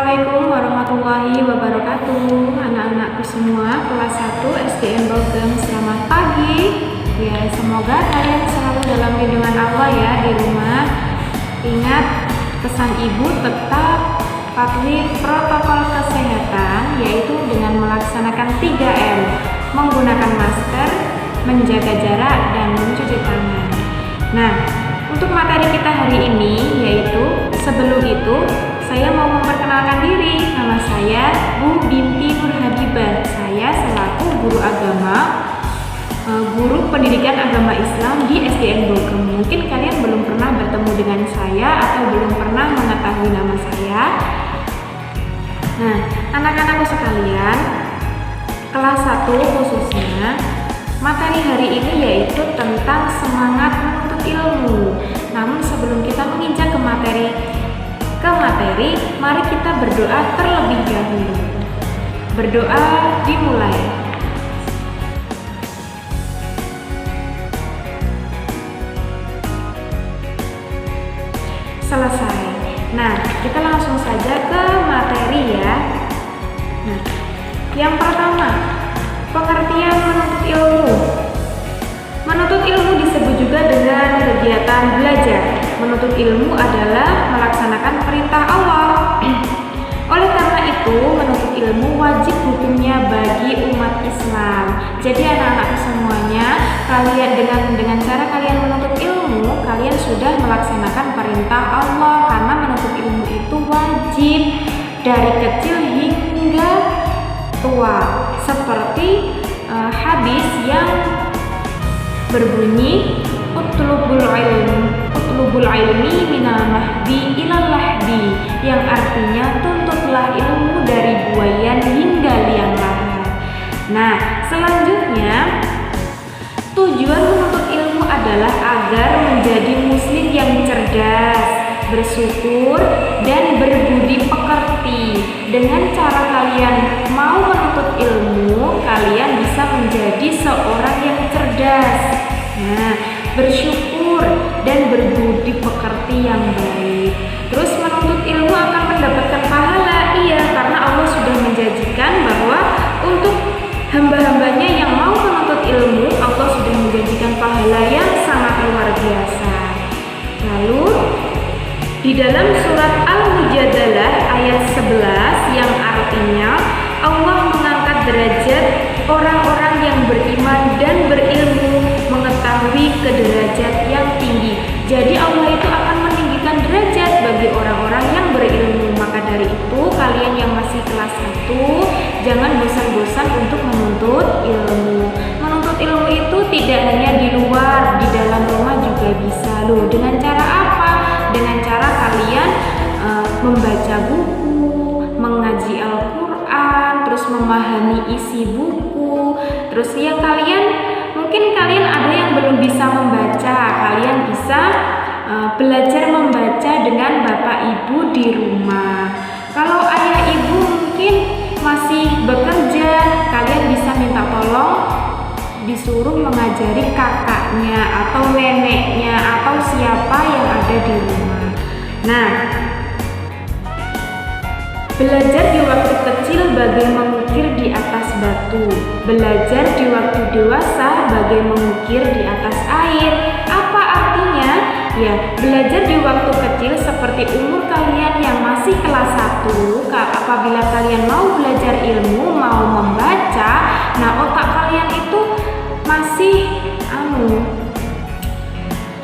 Assalamualaikum warahmatullahi wabarakatuh. Anak-anakku semua kelas 1 SDN Bogem, selamat pagi. Ya, semoga kalian selalu dalam lindungan Allah ya di rumah. Ingat pesan ibu, tetap patuhi protokol kesehatan, yaitu dengan melaksanakan 3M, menggunakan masker, menjaga jarak, dan mencuci tangan. Nah, untuk materi kita hari ini yaitu, sebelum itu saya mau memperkenalkan diri. Nama saya Bu Binti Nurhabibah. Saya selaku guru agama, guru pendidikan agama Islam di SDN Bogem. Mungkin kalian belum pernah bertemu dengan saya atau belum pernah mengetahui nama saya. Nah, anak-anakku sekalian, kelas 1 khususnya, materi hari ini yaitu tentang semangat menuntut ilmu. Namun sebelum kita menginjak ke materi, mari kita berdoa terlebih dahulu. Berdoa dimulai. Selesai. Nah, kita langsung saja ke materi ya. Nah, yang pertama, pengertian menuntut ilmu. Menuntut ilmu disebut juga dengan kegiatan belajar. Menuntut ilmu adalah melaksanakan perintah Allah. Oleh karena itu, menuntut ilmu wajib hukumnya bagi umat Islam. Jadi anak-anak semuanya, kalian dengan cara kalian menuntut ilmu, kalian sudah melaksanakan perintah Allah, karena menuntut ilmu itu wajib dari kecil hingga tua. Seperti hadis yang berbunyi utlubul ilmi minal mahdi ilal lahdi, yang artinya tuntutlah ilmu dari buayan hingga liang lahat. Nah, selanjutnya tujuan menuntut ilmu adalah agar menjadi muslim yang cerdas, bersyukur, dan berbudi pekerti. Dengan cara kalian mau menuntut ilmu, kalian bisa menjadi seorang yang cerdas, bersyukur, dan berbudi pekerti yang baik. Terus menuntut ilmu akan mendapatkan pahala, iya, karena Allah sudah menjanjikan bahwa untuk hamba-hambanya yang mau menuntut ilmu, Allah sudah menjanjikan pahala yang sangat luar biasa. Lalu di dalam surat Al-Mujadalah ayat 11 yang artinya Allah mengangkat derajat orang-orang yang beriman dan berilmu, mengetahui ke derajat yang tinggi. Jadi Allah itu akan meninggikan derajat bagi orang-orang yang berilmu. Maka dari itu kalian yang masih kelas 1, jangan bosan-bosan untuk menuntut ilmu. Menuntut ilmu itu tidak hanya di luar, di dalam rumah juga bisa loh. Dengan cara apa? Dengan cara kalian membaca buku, mengaji Al-Quran, terus memahami isi buku. Terus ya mungkin kalian ada yang belum bisa membaca, kalian bisa belajar membaca dengan bapak ibu di rumah. Kalau ayah ibu mungkin masih bekerja, kalian bisa minta tolong disuruh mengajari kakaknya atau neneknya atau siapa yang ada di rumah. Nah, belajar di waktu kecil bagai mengukir di atas batu. Belajar di waktu dewasa bagai mengukir di atas air. Apa artinya? Ya, belajar di waktu kecil seperti umur kalian yang masih kelas 1. Apabila kalian mau belajar ilmu, mau membaca, nah otak kalian itu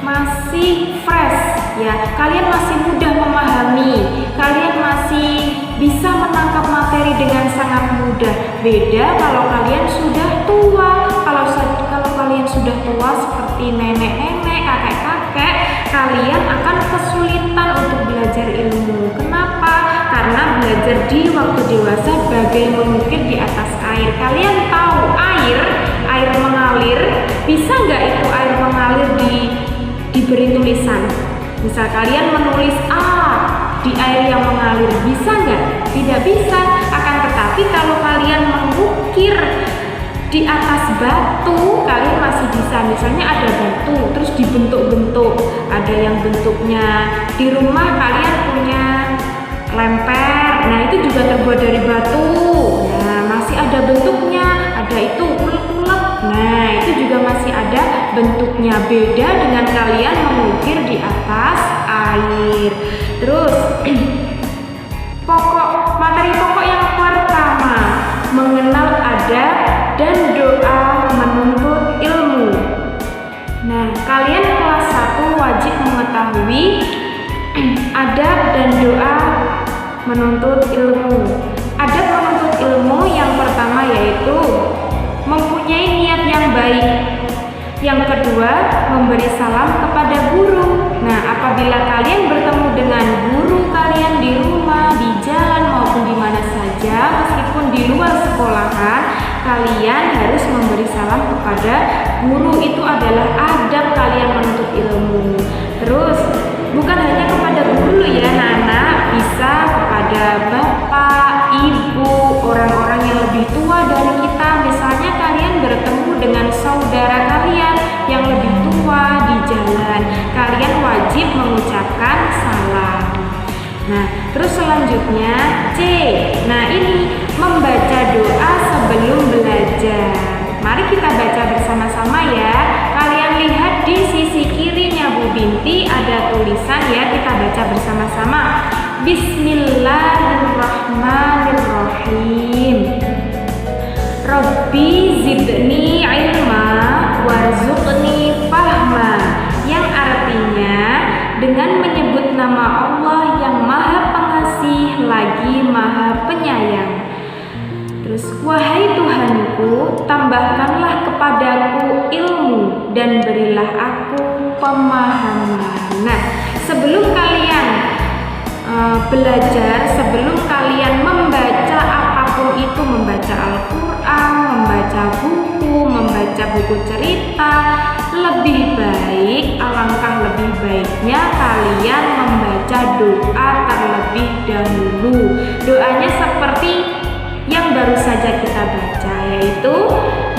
masih fresh ya. Kalian masih mudah memahami, kalian masih bisa menangkap materi dengan sangat mudah. Beda kalau kalian sudah tua. Kalau kalian sudah tua seperti nenek-nenek, kakek-kakek, kalian akan kesulitan untuk belajar ilmu. Kenapa? Karena belajar di waktu dewasa bagai mengukir di atas air. Kalian tahu air mengalir, bisa nggak itu air mengalir diberi tulisan? Misal kalian menulis A di air yang mengalir, bisa nggak? Tidak bisa. Akan tetapi kalau kalian mengukir di atas batu, kalian masih bisa. Misalnya ada batu, terus dibentuk-bentuk. Ada yang bentuknya di rumah kalian punya lemper. Nah, itu juga terbuat dari batu. Nah, masih ada bentuknya, ada itu ulet-ulet. Nah, itu juga masih ada bentuknya. Beda dengan kalian mengukir di atas air. Terus materi pokok yang pertama, mengenal adab dan doa menuntut ilmu. Nah, kalian kelas 1 wajib mengetahui adab dan doa menuntut ilmu. Adab menuntut ilmu yang pertama yaitu mempunyai niat yang baik. Yang kedua, memberi salam kepada guru. Nah, apabila kalian bertemu dengan guru kalian di rumah, di jalan maupun di mana saja, meskipun di luar sekolahan, kalian harus memberi salam kepada guru. Itu adalah adab kalian menuntut ilmu. Terus, bukan hanya kepada guru ya anak-anak, bisa kepada bapak, ibu, orang-orang yang lebih tua dari kita. Misalnya kalian bertemu dengan saudara kalian yang lebih tua di jalan, kalian wajib mengucapkan salam. Nah, terus selanjutnya C. Nah, ini membaca doa sebelum belajar. Mari kita baca bersama-sama ya. Kalian lihat di sisi kirinya Bu Binti ada tulisan ya, kita baca bersama-sama. Bismillahirrahmanirrahim. Rabbi zidni ilma warzuqni fahma. Yang artinya, dengan menyebut nama Allah yang Maha Pengasih lagi Maha Penyayang. Terus, wahai Tuhanku, tambahkanlah kepadaku ilmu dan berilah aku pemahaman. Nah, sebelum kalian belajar, sebelum kalian membaca apapun itu, membaca Al-Quran, membaca buku cerita, lebih baik, alangkah lebih baiknya kalian membaca doa terlebih dahulu. Doanya seperti yang baru saja kita baca, yaitu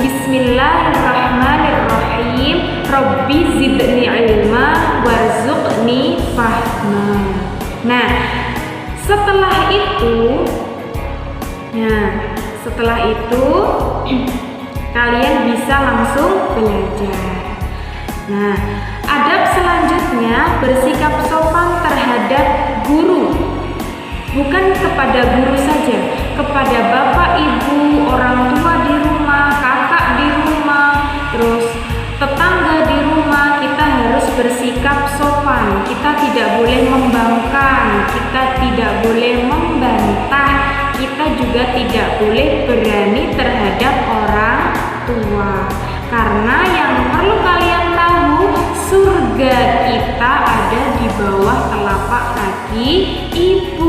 Bismillahirrahmanirrahim. Rabbi zidni ilma warzuqni fahma. Nah, setelah itu kalian bisa langsung belajar. Nah, adab selanjutnya bersikap sopan terhadap guru. Bukan kepada guru saja, kepada bapak, ibu, orang tua di rumah, kakak di rumah, terus tetangga di rumah, kita harus bersikap sopan. Kita tidak boleh membangkang, kita tidak boleh membantah, kita juga tidak boleh berani terhadap orang tua. Karena yang perlu kalian tahu, surga kita ada di bawah telapak kaki ibu.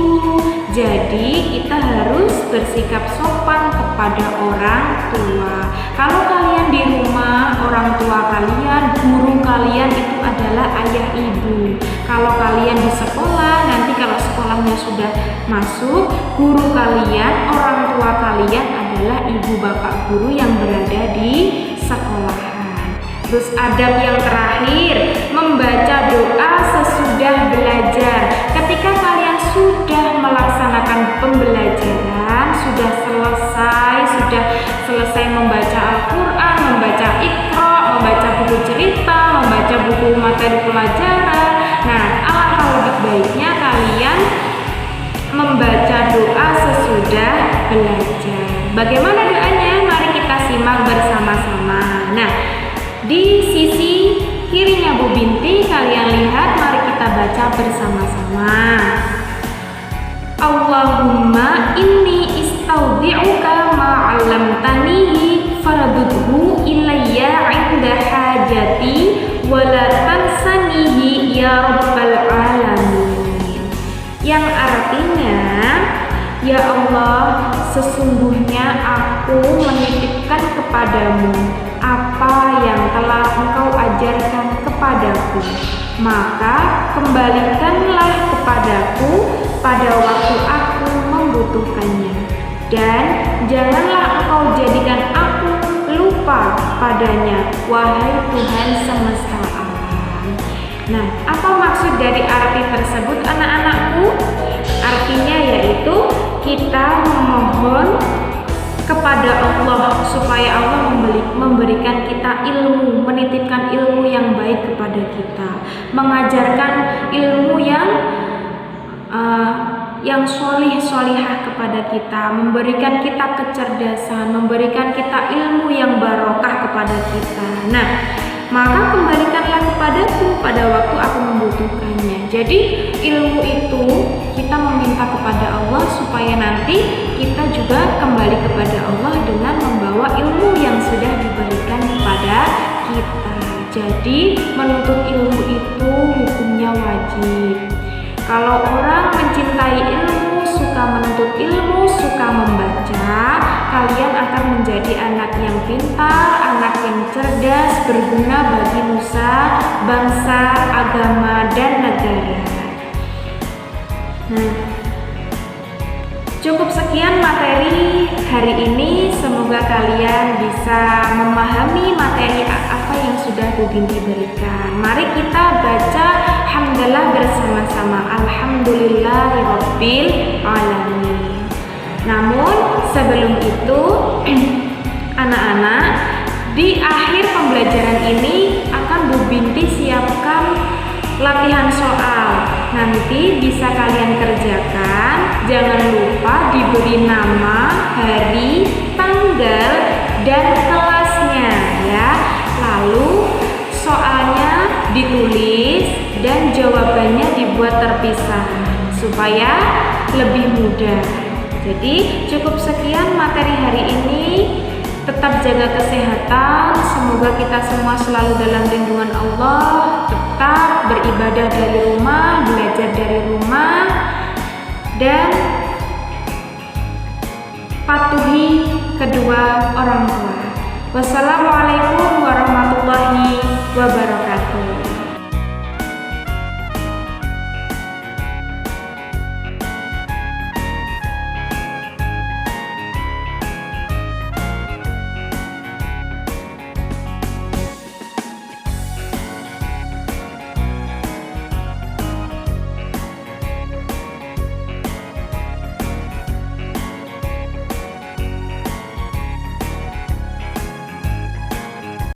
Jadi kita harus bersikap sopan kepada orang tua. Kalau kalian di rumah, orang tua kalian, guru kalian itu adalah ayah ibu. Kalau kalian di sekolah, nanti kalau sekolahnya sudah masuk, guru kalian, orang tua kalian adalah ibu bapak guru yang berada di sekolahan. Terus adab yang terakhir, membaca doa sesudah belajar. Ketika kalian sudah melaksanakan pembelajaran, sudah selesai membaca Al-Quran, membaca Iqra, membaca buku cerita, membaca buku materi pelajaran. Nah, alangkah lebih baiknya kalian membaca doa sesudah belajar. Bagaimana doanya? Mari kita simak bersama-sama. Nah, di sisi kirinya Bu Binti kalian lihat, mari kita baca bersama-sama. Allahumma inni istaudi'uka ma'alamtanihi farabudhu ilayya 'inda hajati wa la tansanihi ya rabbal alamin. Yang artinya, ya Allah, sesungguhnya aku menitipkan kepadamu apa yang telah Engkau ajarkan kepadaku, maka kembalikanlah kepadaku pada waktu aku membutuhkannya, dan janganlah Engkau jadikan aku lupa padanya, wahai Tuhan semesta alam. Nah, apa maksud dari arti tersebut anak-anakku? Artinya yaitu kita memohon kepada Allah supaya Allah memberikan kita ilmu, menitipkan ilmu yang baik kepada kita, mengajarkan ilmu yang solih-solihah kepada kita, memberikan kita kecerdasan, memberikan kita ilmu yang barokah kepada kita. Nah, maka kembalikanlah kepadaku pada waktu aku membutuhkannya. Jadi ilmu itu kita meminta kepada Allah supaya nanti kita juga kembali kepada Allah dengan membawa ilmu yang sudah diberikan kepada kita. Jadi menuntut ilmu itu hukumnya wajib. Kalau orang mencintai ilmu, suka menuntut ilmu, suka membaca, kalian akan menjadi anak yang pintar, anak yang cerdas, berguna bagi nusa, bangsa, agama, dan negara. Nah, cukup sekian materi hari ini. Semoga kalian bisa memahami materi apa yang sudah Bu Binti berikan. Mari kita baca hamdalah bersama-sama. Alhamdulillahirabbil alamin. Namun sebelum itu anak-anak, di akhir pembelajaran ini akan Bu Binti siapkan latihan soal. Nanti bisa kalian kerjakan. Jangan lupa diberi nama, hari, tanggal, dan kelasnya ya. Lalu soalnya ditulis dan jawabannya dibuat terpisah supaya lebih mudah. Jadi cukup sekian materi hari ini. Tetap jaga kesehatan. Semoga kita semua selalu dalam lindungan Allah. Tetap beribadah dari rumah, belajar dari rumah, dan patuhi kedua orang tua. Wassalamualaikum warahmatullahi wabarakatuh.